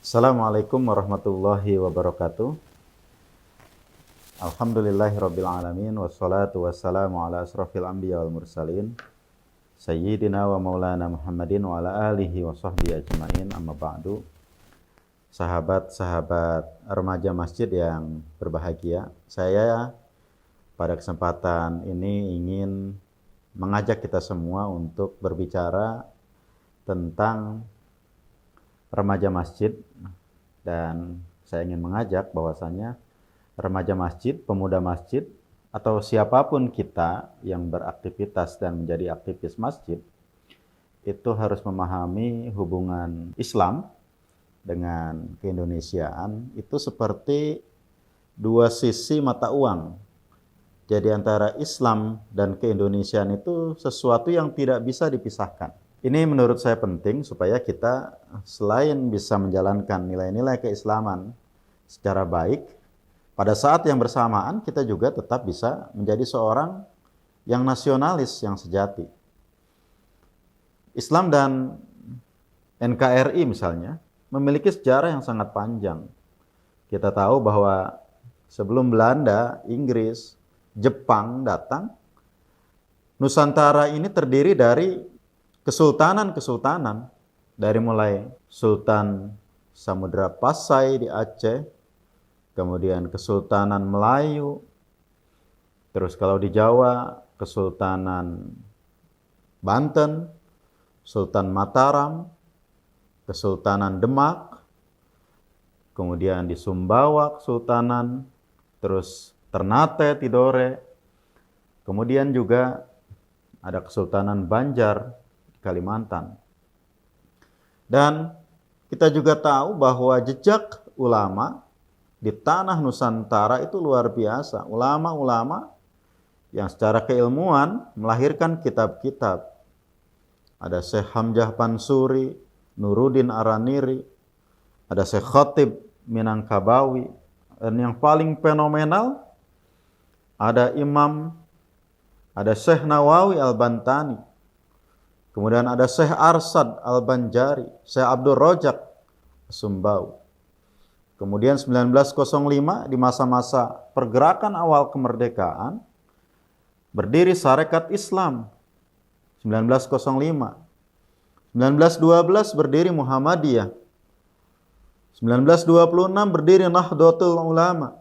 Assalamualaikum warahmatullahi wabarakatuh. Alhamdulillahirabbil alamin wassalatu wassalamu ala asrofil anbiya wal mursalin sayyidina wa maulana Muhammadin wa ala alihi wa sahbihi ajmain, amma ba'du. Sahabat-sahabat remaja masjid yang berbahagia, saya pada kesempatan ini ingin mengajak kita semua untuk berbicara tentang remaja masjid, dan saya ingin mengajak bahwasanya remaja masjid, pemuda masjid, atau siapapun kita yang beraktivitas dan menjadi aktivis masjid itu harus memahami hubungan Islam dengan keindonesiaan itu seperti dua sisi mata uang. Jadi antara Islam dan keindonesiaan itu sesuatu yang tidak bisa dipisahkan. Ini menurut saya penting supaya kita selain bisa menjalankan nilai-nilai keislaman secara baik, pada saat yang bersamaan kita juga tetap bisa menjadi seorang yang nasionalis yang sejati. Islam dan NKRI misalnya memiliki sejarah yang sangat panjang. Kita tahu bahwa sebelum Belanda, Inggris, Jepang datang, Nusantara ini terdiri dari kesultanan-kesultanan, dari mulai Sultan Samudra Pasai di Aceh, kemudian Kesultanan Melayu, terus kalau di Jawa Kesultanan Banten, Sultan Mataram, Kesultanan Demak, kemudian di Sumbawa Kesultanan, terus Ternate, Tidore, kemudian juga ada Kesultanan Banjar di Kalimantan. Dan kita juga tahu bahwa jejak ulama di tanah Nusantara itu luar biasa. Ulama-ulama yang secara keilmuan melahirkan kitab-kitab. Ada Syekh Hamzah Pansuri, Nuruddin Araniri, ada Syekh Khatib Minangkabawi, dan yang paling fenomenal ada Syekh Nawawi Al-Bantani, kemudian ada Syekh Arsad Al-Banjari, Syekh Abdul Rojak Sumbawa. Kemudian 1905 di masa-masa pergerakan awal kemerdekaan berdiri Sarekat Islam 1905. 1912 berdiri Muhammadiyah. 1926 berdiri Nahdlatul Ulama.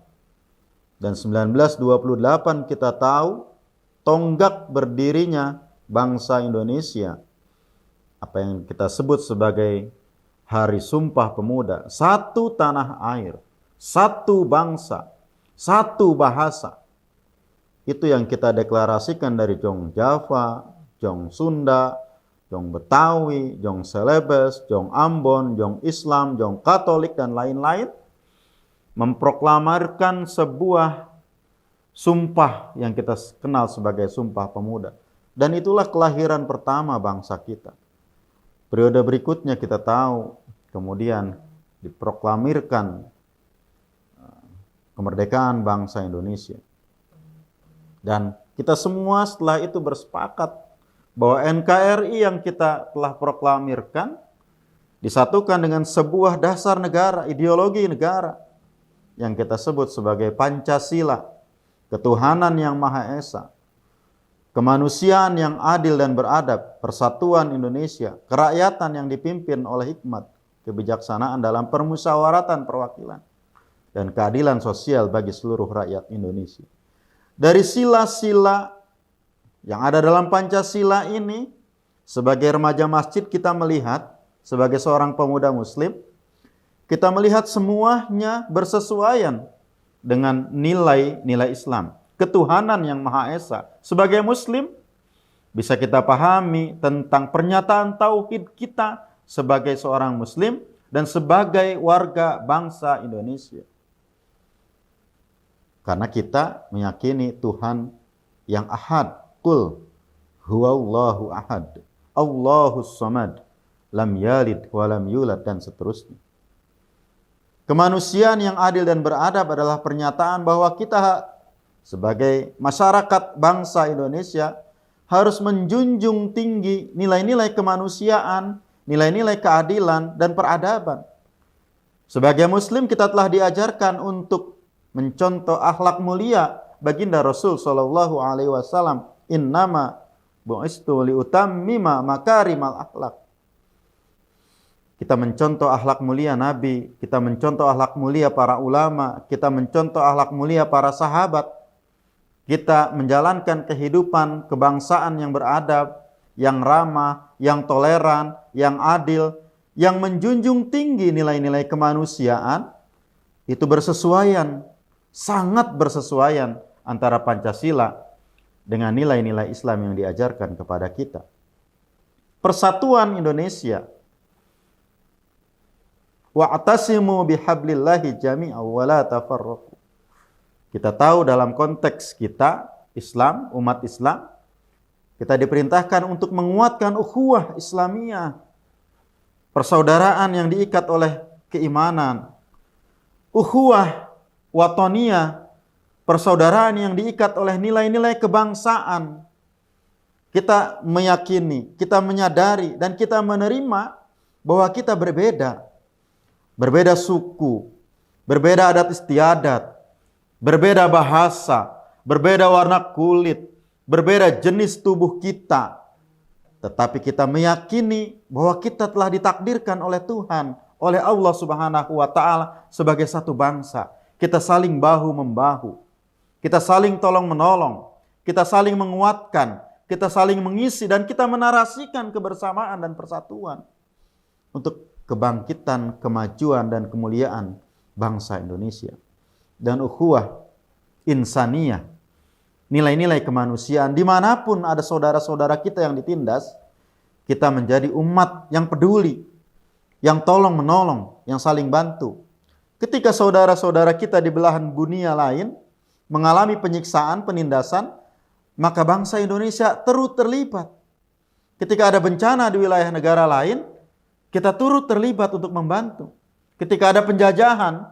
Dan 1928 kita tahu tonggak berdirinya bangsa Indonesia. Apa yang kita sebut sebagai Hari Sumpah Pemuda. Satu tanah air, satu bangsa, satu bahasa. Itu yang kita deklarasikan dari Jong Java, Jong Sunda, Jong Betawi, Jong Celebes, Jong Ambon, Jong Islam, Jong Katolik, dan lain-lain. Memproklamarkan sebuah sumpah yang kita kenal sebagai Sumpah Pemuda. Dan itulah kelahiran pertama bangsa kita. Periode berikutnya kita tahu kemudian diproklamirkan kemerdekaan bangsa Indonesia. Dan kita semua setelah itu bersepakat bahwa NKRI yang kita telah proklamirkan disatukan dengan sebuah dasar negara, ideologi negara yang kita sebut sebagai Pancasila, ketuhanan yang Maha Esa, kemanusiaan yang adil dan beradab, persatuan Indonesia, kerakyatan yang dipimpin oleh hikmat, kebijaksanaan dalam permusyawaratan perwakilan, dan keadilan sosial bagi seluruh rakyat Indonesia. Dari sila-sila yang ada dalam Pancasila ini, sebagai remaja masjid kita melihat, sebagai seorang pemuda muslim, kita melihat semuanya bersesuaian dengan nilai-nilai Islam. Ketuhanan yang Maha Esa. Sebagai muslim, bisa kita pahami tentang pernyataan tauhid kita sebagai seorang muslim dan sebagai warga bangsa Indonesia. Karena kita meyakini Tuhan yang ahad. Qul huwallahu ahad. Allahus samad. Lam yalid wa lam yulad, dan seterusnya. Kemanusiaan yang adil dan beradab adalah pernyataan bahwa kita sebagai masyarakat bangsa Indonesia harus menjunjung tinggi nilai-nilai kemanusiaan, nilai-nilai keadilan dan peradaban. Sebagai muslim kita telah diajarkan untuk mencontoh akhlak mulia baginda Rasul sallallahu alaihi wasallam, innama bu'istu liutammima makarimal akhlak. Kita mencontoh akhlak mulia Nabi, kita mencontoh akhlak mulia para ulama, kita mencontoh akhlak mulia para sahabat. Kita menjalankan kehidupan kebangsaan yang beradab, yang ramah, yang toleran, yang adil, yang menjunjung tinggi nilai-nilai kemanusiaan. Itu bersesuaian, sangat bersesuaian antara Pancasila dengan nilai-nilai Islam yang diajarkan kepada kita. Persatuan Indonesia. Wa'tasimu bihablillahi jami'an wa la tafarraqu. Kita tahu dalam konteks kita, Islam, umat Islam, kita diperintahkan untuk menguatkan ukhuwah Islamiyah. Persaudaraan yang diikat oleh keimanan. Ukhuwah watoniyah, persaudaraan yang diikat oleh nilai-nilai kebangsaan. Kita meyakini, kita menyadari, dan kita menerima bahwa kita berbeda. Berbeda suku, berbeda adat istiadat, berbeda bahasa, berbeda warna kulit, berbeda jenis tubuh kita. Tetapi kita meyakini bahwa kita telah ditakdirkan oleh Tuhan, oleh Allah Subhanahu wa Ta'ala sebagai satu bangsa. Kita saling bahu-membahu, kita saling tolong-menolong, kita saling menguatkan, kita saling mengisi, dan kita menarasikan kebersamaan dan persatuan untuk kebangkitan, kemajuan, dan kemuliaan bangsa Indonesia. Dan ukhuwah insaniyah, nilai-nilai kemanusiaan, dimanapun ada saudara-saudara kita yang ditindas, kita menjadi umat yang peduli, yang tolong-menolong, yang saling bantu. Ketika saudara-saudara kita di belahan dunia lain mengalami penyiksaan, penindasan, maka bangsa Indonesia turut terlibat. Ketika ada bencana di wilayah negara lain, kita turut terlibat untuk membantu. Ketika ada penjajahan,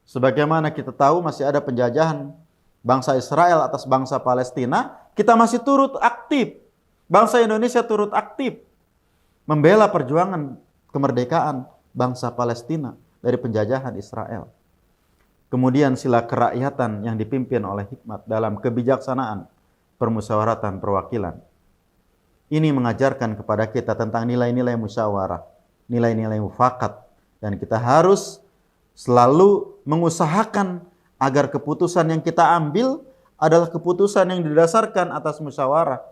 sebagaimana kita tahu masih ada penjajahan bangsa Israel atas bangsa Palestina, kita masih turut aktif. Bangsa Indonesia turut aktif membela perjuangan kemerdekaan bangsa Palestina dari penjajahan Israel. Kemudian sila kerakyatan yang dipimpin oleh hikmat dalam kebijaksanaan permusyawaratan perwakilan. Ini mengajarkan kepada kita tentang nilai-nilai musyawarah, nilai-nilai mufakat, dan kita harus selalu mengusahakan agar keputusan yang kita ambil adalah keputusan yang didasarkan atas musyawarah,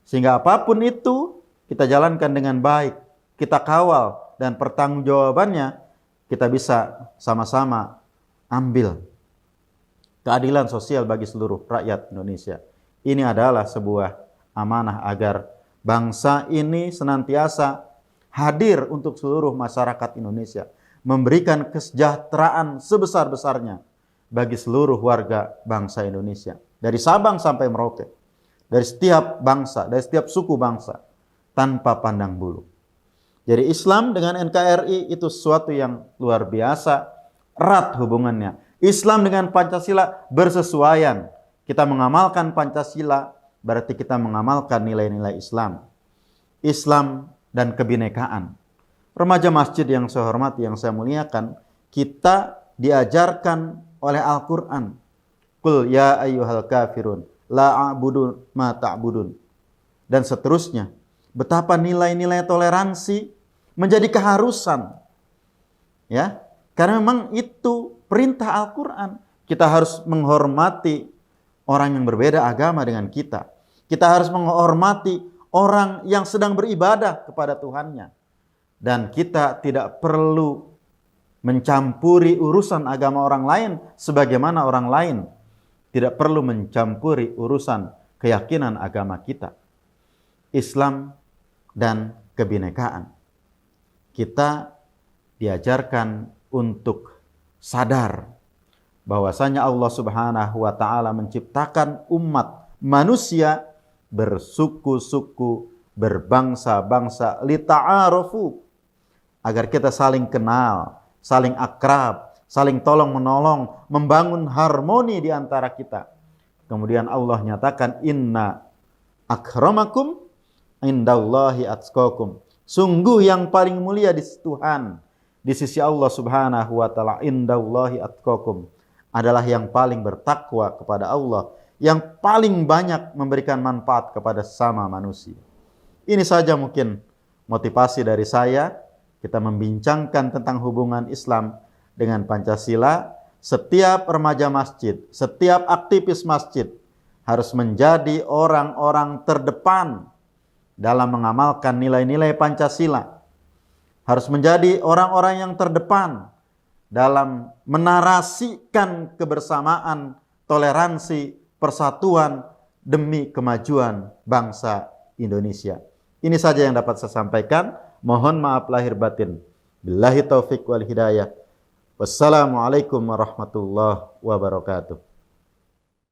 sehingga apapun itu kita jalankan dengan baik, kita kawal, dan pertanggungjawabannya kita bisa sama-sama ambil. Keadilan sosial bagi seluruh rakyat Indonesia. Ini adalah sebuah amanah agar bangsa ini senantiasa hadir untuk seluruh masyarakat Indonesia, memberikan kesejahteraan sebesar-besarnya bagi seluruh warga bangsa Indonesia, dari Sabang sampai Merauke, dari setiap bangsa, dari setiap suku bangsa, tanpa pandang bulu. Jadi Islam dengan NKRI itu sesuatu yang luar biasa, erat hubungannya. Islam dengan Pancasila bersesuaian. Kita mengamalkan Pancasila, berarti kita mengamalkan nilai-nilai Islam. Islam dan kebinekaan. Remaja masjid yang saya hormati, yang saya muliakan, kita diajarkan oleh Al-Quran. Qul ya ayyuhal kafirun, la a'budu ma ta'budun. Dan seterusnya. Betapa nilai-nilai toleransi menjadi keharusan. Ya, karena memang itu perintah Al-Quran. Kita harus menghormati orang yang berbeda agama dengan kita. Kita harus menghormati orang yang sedang beribadah kepada Tuhannya. Dan kita tidak perlu mencampuri urusan agama orang lain sebagaimana orang lain tidak perlu mencampuri urusan keyakinan agama kita. Islam dan kebinekaan. Kita diajarkan untuk sadar bahwasanya Allah Subhanahu wa Ta'ala menciptakan umat manusia bersuku-suku, berbangsa-bangsa, lita'arufu, agar kita saling kenal, saling akrab, saling tolong-menolong, membangun harmoni di antara kita. Kemudian Allah nyatakan, inna akramakum indallahi atqakum. Sungguh yang paling mulia di sisi Tuhan, di di sisi Allah Subhanahu wa taala, indallahi atqakum, adalah yang paling bertakwa kepada Allah, yang paling banyak memberikan manfaat kepada sesama manusia. Ini saja mungkin motivasi dari saya, kita membincangkan tentang hubungan Islam dengan Pancasila. Setiap remaja masjid, setiap aktivis masjid harus menjadi orang-orang terdepan dalam mengamalkan nilai-nilai Pancasila. Harus menjadi orang-orang yang terdepan dalam menarasikan kebersamaan, toleransi, persatuan demi kemajuan bangsa Indonesia. Ini saja yang dapat saya sampaikan. Mohon maaf lahir batin. Billahi taufik wal hidayah. Wassalamualaikum warahmatullahi wabarakatuh.